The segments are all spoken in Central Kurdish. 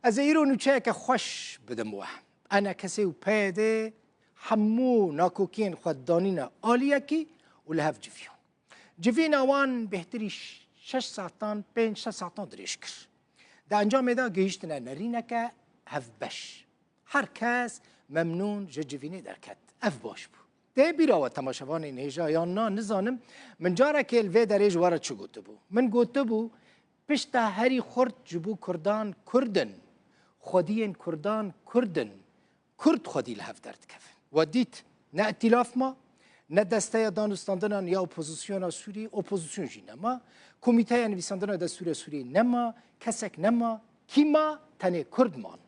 از ایرو نوچه خوش بدم وح انا کسی و پیده حمو ناکوکین خوددانین آلیه کی و لحف جفیون جفین آوان بهتری 6 ساعتان 5 ساعتان دریش کر ده انجام دا گیشتنه نرینه که هف بش هر کس ممنون جفینه درکت اف باش بو ده بیرا و تماشوان نیجا یا نا نزانم من جاره که الوی دریج وارد چو گوته بو من گوته بو پشتا هری خورد جبو کردان کردن خودین کردان کردن کرد خودی لحف درد کفن و دیت نه ائتلاف ما نه دسته دانستاندن یا اپوزیسیون سوری اپوزیسیون جی نما کمیته نویساندن دستور سوری نما کسک نما کیما تنه کردمان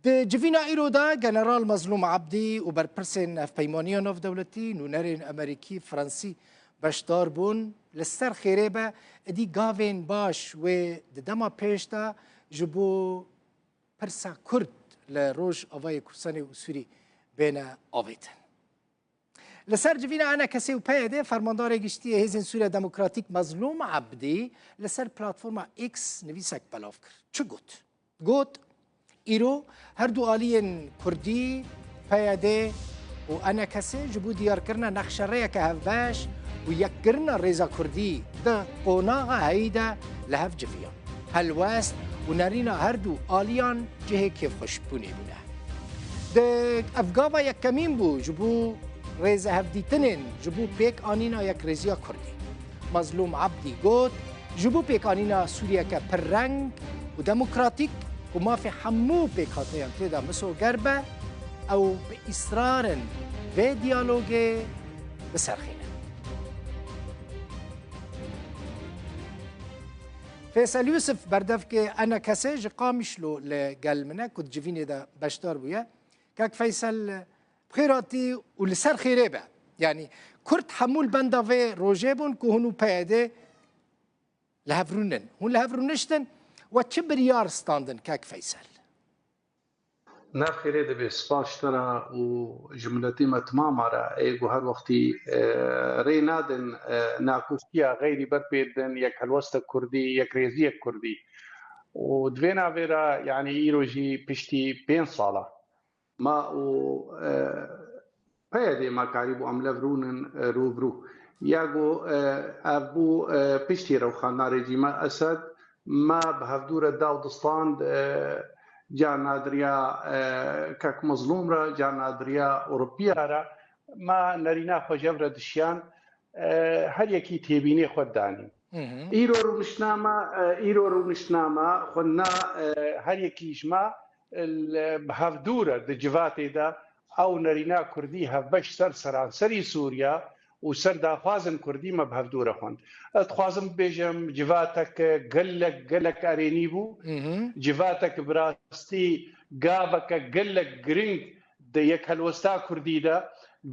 ده جوینا ایرو دا جنرال مظلوم عبدی و برپرسین اف پیمانیان اف دولتی نونرین امریکی فرانسی بشدار بون لسر خیره با ادی گاوین باش و دما پیشتا جبو پرسا کرد لروج آوای کرسانی و سوری بین آویتن لسر جوینا انا کسی و پیده فرماندار گشتی هیزن سوریا دموکراتیک مظلوم عبدی لسر پلاتفورما ایکس نویسک بلاف کرد چه گوت ایرو هر دو آلین کردی پیده و انا کسی جبو دیار کرنا نخشره که هفباش و یک کرنا ریزا کردی ده قوناغا هیده لحف جفیان هلوست و نارینا هر دو آلیان جهه کیف خوشبونی بونه ده افگاوا یک کمین بو جبو ریزا هفدیتنین جبو پیک آنینا یک ریزیا کردی مظلوم عبدی گوت جبو پیک آنینا سوریا که پر رنگ و دموکراتیک و ما في حمو بيكاتيان تيدا مسو قربة أو بإصرار في ديالوجي بسرخينة فيصل يوسف بردفك أنا كسي قامش له لقال منا كنت جفيني دا بشتار بويا كاك فيصل بخيراتي ولسر خيريبة يعني كرت حمول بندا في روجيبون كهونو بيادي لهفرونن هون لهفرونشتن وچه بریار ستاندن کاک فیصل؟ نه خیره دبی سپاس ترا و جملتی ما تمام را ایگو هر وقتی ری نادن ناکوستیا غیری برپیدن یک هلوست کردی یک ریزی کردی و دوینا ویرا یعنی ایروجی پشتی 5 ساله ما و پیاده ما قریبو عمله برونن روبرو یاگو ابو پشتی رو خانه رژیم اسد ما بهفدور داودستان جا نادریا کاک مظلوم را جا نادریا اوروبیا را ما نرینا خوجبر دشیان هر یکی تیبینی خود دانی ایرو رو مشنامه خودنا هر یکیش ما بهفدور دجواتی دا او نرینا کردی هفبش سرانسری سوریا و سر داخوازن کردی ما بهفدوره خوند اتخوازم بیجم جواتک گلک ارینی بو جواتک براستی گاوک گلک گرنگ ده یک هلوستا کردی دا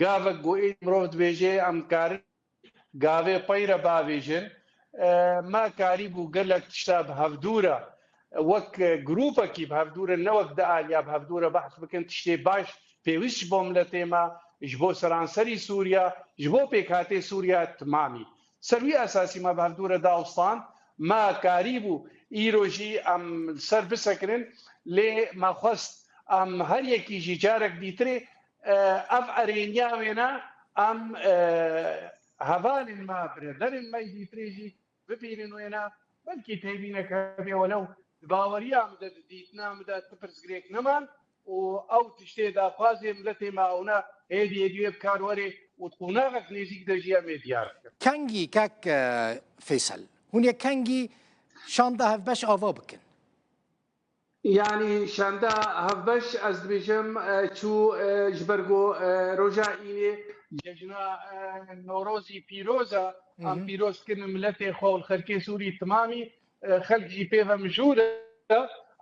گاوک گوئی مروفد بیجه امکار گاوه پیر باویجن ما کاری بو گلک تشتا بهفدوره وک گروپا کی بهفدوره نوک دا آلیا بهفدوره بحث بکن تشتی باش پیوش بوملتی ما جبو سرانسری سوریا جبو پیکاتی سوریا تمامی سروی اساسی ما بهفدور داوستان ما کاریبو ایروجی ام سر بسکرین لی ما خواست ام هر یکی جی جارک دیتری اف ارینیا وینا ام هوال ما بردرن ما دیتری جی ببینن وینا بلکی تیبینه کبی ولو باوریا مدد دیتنا مدد تپرسگریک نمان و او تشتي دا خوازي ملتي معونا هيدي يديو بكاروري وتقوناغك نيزيك دجيا ميديار كانجي كاك فيصل هونيا كانجي شاندا هفبش آوا بكن يعني شاندا هفبش از بيجم چو جبرگو روجا إيني ججنا نوروزي بيروزا ام بيروز كن ملتي خو الخلقي سوري تمامي خلق جي بيفا مجورة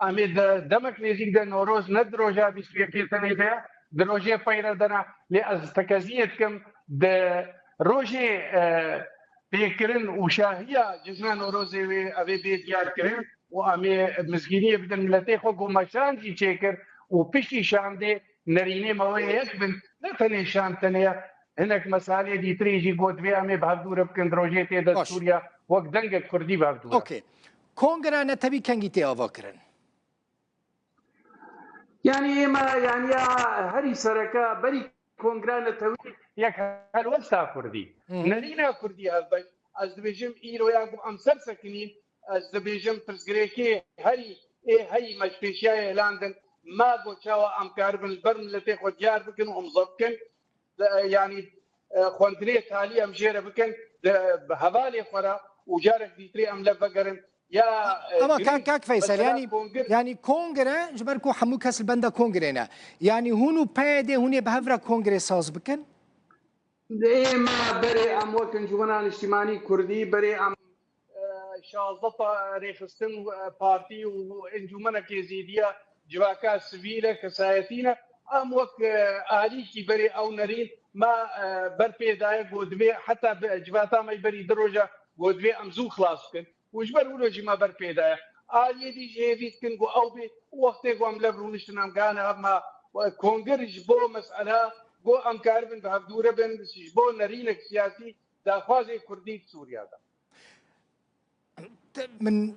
امید دمک نزدیک در نوروز ندروجا بیسویکی تنی ده دروجه پیدا دنا لی از تکازیت کم ده روجه پیکرن و شاهیا جزنا نوروزی و اوی بیت یار کرن و امی مزگینی بدن ملتی خو گمشان جی چیکر و پیشی شانده نرینه موی یک بن نتنی شان تنیا هناك مسائل دي تريجي قد بها مي بهدور بكن دروجه تيدا سوريا وقت دنگ كردي بهدور اوكي كونغرا نتبي كانجي تي آوا کرن يعني ما يعني هري سركا بري كونغرانا توي يك هلوستا كردي نرينا كردي هذا از دبيجم ايرو ياكو امسر سكنين از دبيجم برزغريكي هري هي مشبيشيا لاندن ما بو تشاوا ام كاربن البرم التي خو جار بكن ومزبكن يعني خوندري تالي ام جيره بكن بهوالي خورا وجارك ديتري ام لفقرن يا اما كاك فيصل يعني كونغرا جبركو حمو كاس البندا كونغرينا يعني هونو بايدي هوني بهفرا كونغري ساز بكن ما بري ام وكن جوانا اجتماعي كردي بري ام شازطه ريخستن بارتي وانجمنا كيزيديه جواكا سفيله كسايتينا ام وك اليكي بري او نرين ما بربي داي غودبي حتى جواتا ما يبري دروجه غودبي امزو خلاص كن وجبر ولوجي ما بربي داي الي دي جيفيت كن غو او بي وقتي غو ام لبرونش نام كان اما كونغرج بو مساله غو ام كاربن بهدوره بن بو نرينك سياسي دا خوازي كردي سوريا دا من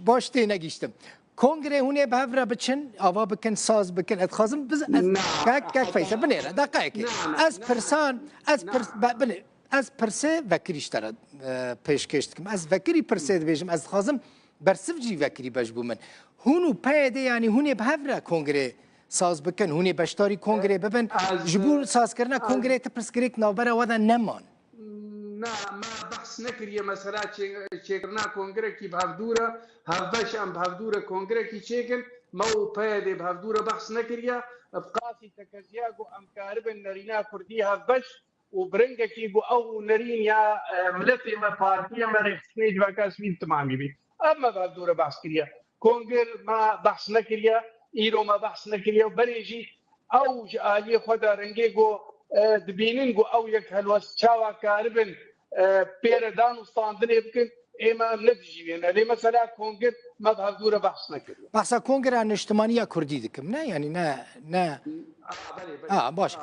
باش تي نگیشتم کنگره هونه بهفرا بچن آوا بکن ساز بکن اتخازم بز كاك فيصل بنيرة دقائق از پرسان از پرسه وکریش ترد پیش کشتکم از وکری پرسه دویجم از خازم برسف جی وکری بجبو من هونو پایده يعني هونه بهفرا کنگره ساز بکن هونه بشتاری کنگره ببن جبور ساز کرنا کنگره تپرس گریک نوبره ودا نمان ما بحث نکریه مثلا چیکرنا کنگره کی بهدوره هفش ام بهدوره کنگره کی چیکن مو پیده بهدوره بحث نکریه بقاسی تکزیاگو ام کاربن نرینا کردی هفش وبرنگه کی بو او نرین یا ملتی ما پارتیه ما رخصنی جواکا سوین تمامی بی اما بهدوره بحث کریه کنگر ما بحث نکریه ایرو ما بحث نکریه بریجی او جالی خدا رنگه گو دبینن گو او یک هلوس چاوا کاربن پیردان و ستاندنه بکن اما نتجیبین علی مثلا کنگر ما بهدوره بحث نکرد بحثا کنگر عن اجتماعیه کردی دکم نه يعني نه باش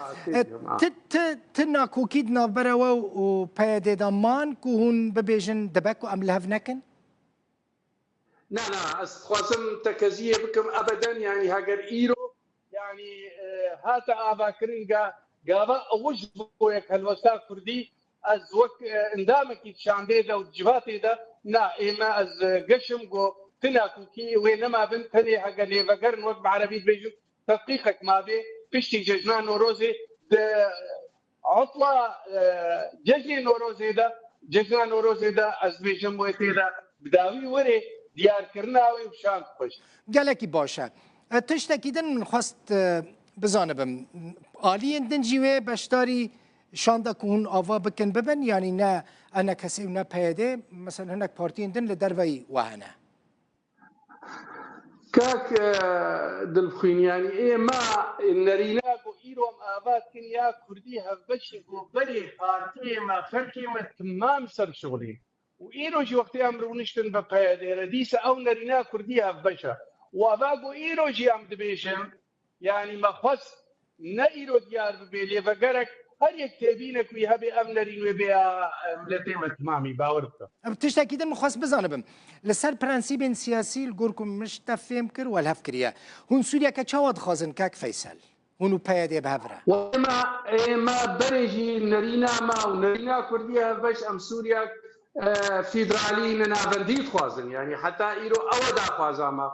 تنا کوکید نافبره و پیاده دامان که هون ببیجن دبک و املهف نکن لا خواسم تكزيه بكم ابدا يعني هاجر ايرو يعني هاتا ابا كرينجا قابا وجبو يك هالوسا كردي از وك اندامك شاندي دا وجباتي دا نا اما از قشم جو تناكوكي وينما بنت تني حق اللي بقرن وقت بعربي بيجو تدقيقك ما بي بشتي ججنان نوروزي عطلة ججني نوروزي دا ججنان نوروزي دا از بيجم ويتي دا بداوي وري دیار کرناوی و شانت خوش گلکی باشه تشتکی دن من خواست بزانبم آلیین دن جیوه بشتاری شانده که هون آوا بکن ببن یعنی نه انا کسی و نه پیده مثلا هنک پارتین دن لدروی وهنه كاك دلخين يعني إيه ما نريناكو إيروم آباد كن يا كردي هفبش وبري بارتي ما خلكي ما تمام سر شغلي وإيروجي وقت أمر ونشتن بقيادة رديسة أو نرينا كردي هفبشة وأباقو إيروجي أم دبيشم يعني ما خص نا إيرو ديار ببيلي فقرك هل يكتبينك ويهبي أم نرين وبيا ملتيمة تمامي باوركا تشتكي دن مخص بزانبم لسر برانسيبين سياسي لقوركم مش تفهم كر ولا هفكريا هون سوريا كتشاود خازن كاك فيصل هونو بيادي بهفرا ما بريجي نرينا ما ونرينا كرديها باش ام سوريا فيدراليين نافنديت خوازن يعني حتى ايرو اودا خوازاما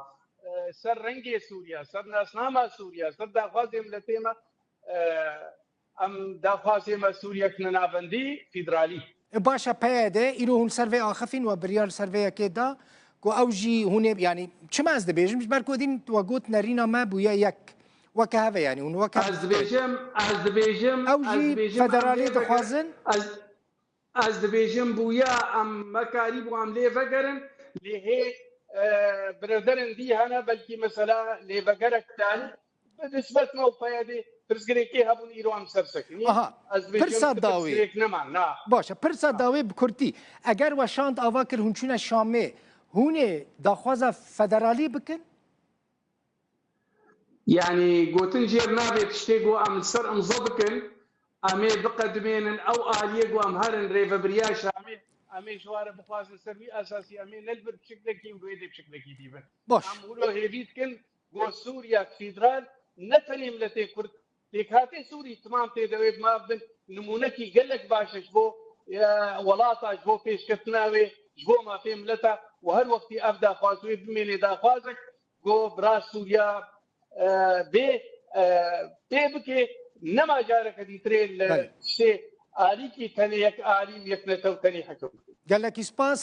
سر رنگي سوريا سر ناسناما سوريا سر داخوازي ملتيما ام داخوازي سوريا كنا نافندي فيدرالي باشا بيادي ايرو هون سرفي اخفين وبريال سرفي كده كو اوجي هون يعني شما از دبيجم مش بركو دين توقوت نرينا ما بويا يك وكهذا يعني هون وكهذا از دبيجم اوجي فدرالي دخوازن از دبيجم بويا ام مكاريب وام لي فقرن اللي هي برادرن دي هنا بلكي مثلا لي فقرك تاني بالنسبه لنا فيادي برزقريكي هبون ايران سرسكني پرسا داوی باشه پرسا داوی بکردی اگر وشاند آواکر هنچونه شامه هونه داخوازه فدرالی بکن يعني قوتن جير نابي تشتيقو ام سر امزبكن امي بقدمين او اليقو ام هرن ريفا برياش امي شوارع بخواز سربي اساسي امي نلبر بشكلكي ويدي بشكلكي ديبن باش ام هولو هيفيتكن گۆ سووریا فیدرال نەتەنێ ملەتێ کورد پێکهاتێ سووری تمام تێدەوێت ما بن نمونەکی گەلێک باشش بۆ وڵاتاش بۆ پێشکەوتناوێ ji بۆ مافێ ملەتە و هەر وەختی ئەف داخوازوێ بمێنێ داخوازێک گۆ برا سووریا بێ پێ بکێ نەما جارەکە دیترێ لە شتێ ئالیکی تەنێ یەک ئالیم یەک نەتەو تەنی حەکەم gelekî spas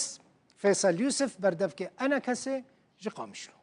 Faysal Yusuf berdevkê Enekesê ji Qamişlo.